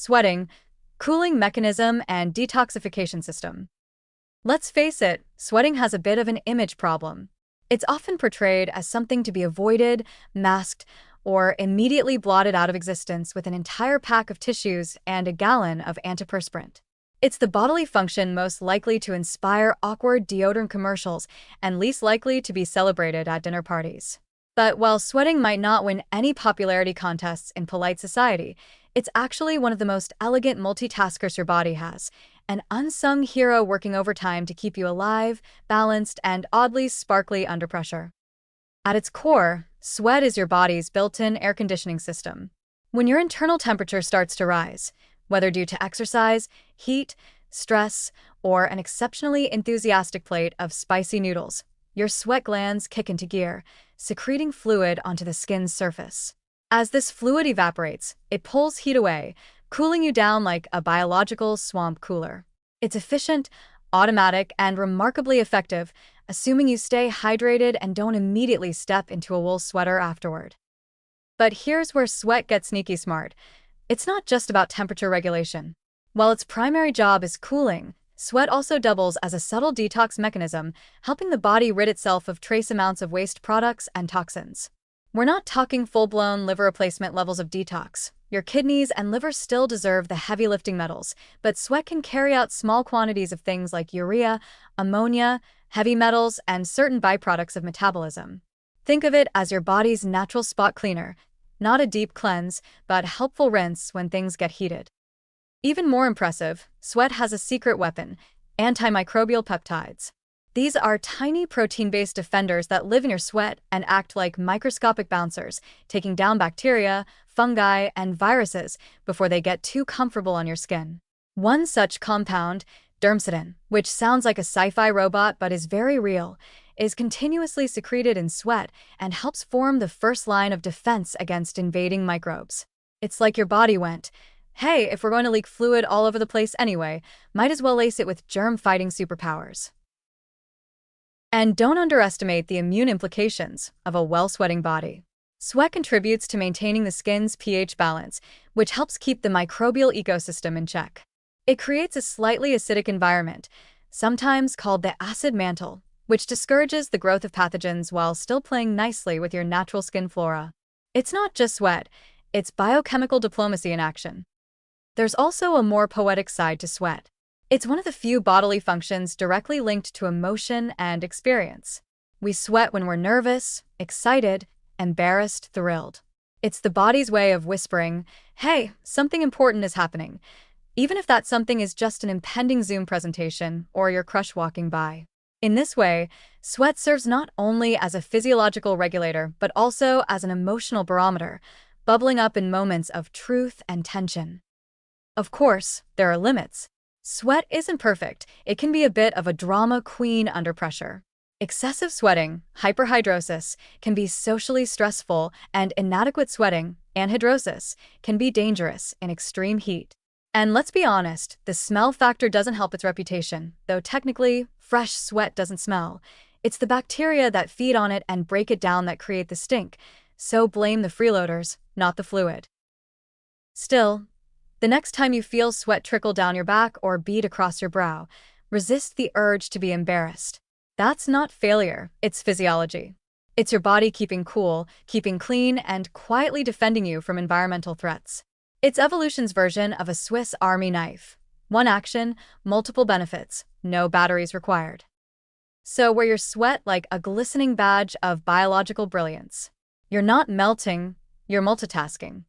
Sweating, cooling mechanism, and detoxification system. Let's face it, sweating has a bit of an image problem. It's often portrayed as something to be avoided, masked, or immediately blotted out of existence with an entire pack of tissues and a gallon of antiperspirant. It's the bodily function most likely to inspire awkward deodorant commercials and least likely to be celebrated at dinner parties. But while sweating might not win any popularity contests in polite society, it's actually one of the most elegant multitaskers your body has, an unsung hero working overtime to keep you alive, balanced, and oddly sparkly under pressure. At its core, sweat is your body's built-in air conditioning system. When your internal temperature starts to rise, whether due to exercise, heat, stress, or an exceptionally enthusiastic plate of spicy noodles, your sweat glands kick into gear, secreting fluid onto the skin's surface. As this fluid evaporates, it pulls heat away, cooling you down like a biological swamp cooler. It's efficient, automatic, and remarkably effective, assuming you stay hydrated and don't immediately step into a wool sweater afterward. But here's where sweat gets sneaky smart. It's not just about temperature regulation. While its primary job is cooling, sweat also doubles as a subtle detox mechanism, helping the body rid itself of trace amounts of waste products and toxins. We're not talking full-blown liver replacement levels of detox. Your kidneys and liver still deserve the heavy lifting metals, but sweat can carry out small quantities of things like urea, ammonia, heavy metals, and certain byproducts of metabolism. Think of it as your body's natural spot cleaner, not a deep cleanse, but helpful rinse when things get heated. Even more impressive, sweat has a secret weapon: antimicrobial peptides. These are tiny protein-based defenders that live in your sweat and act like microscopic bouncers, taking down bacteria, fungi, and viruses before they get too comfortable on your skin. One such compound, dermcidin, which sounds like a sci-fi robot but is very real, is continuously secreted in sweat and helps form the first line of defense against invading microbes. It's like your body went, "Hey, if we're going to leak fluid all over the place anyway, might as well lace it with germ-fighting superpowers." And don't underestimate the immune implications of a well-sweating body. Sweat contributes to maintaining the skin's pH balance, which helps keep the microbial ecosystem in check. It creates a slightly acidic environment, sometimes called the acid mantle, which discourages the growth of pathogens while still playing nicely with your natural skin flora. It's not just sweat, it's biochemical diplomacy in action. There's also a more poetic side to sweat. It's one of the few bodily functions directly linked to emotion and experience. We sweat when we're nervous, excited, embarrassed, thrilled. It's the body's way of whispering, "Hey, something important is happening," even if that something is just an impending Zoom presentation or your crush walking by. In this way, sweat serves not only as a physiological regulator but also as an emotional barometer, bubbling up in moments of truth and tension. Of course, there are limits. Sweat isn't perfect. It can be a bit of a drama queen under pressure. Excessive sweating, hyperhidrosis, can be socially stressful, and inadequate sweating, anhidrosis, can be dangerous in extreme heat. And let's be honest, the smell factor doesn't help its reputation, though technically, fresh sweat doesn't smell. It's the bacteria that feed on it and break it down that create the stink, so blame the freeloaders, not the fluid. Still, the next time you feel sweat trickle down your back or bead across your brow, resist the urge to be embarrassed. That's not failure, it's physiology. It's your body keeping cool, keeping clean, and quietly defending you from environmental threats. It's evolution's version of a Swiss Army knife. One action, multiple benefits, no batteries required. So wear your sweat like a glistening badge of biological brilliance. You're not melting, you're multitasking.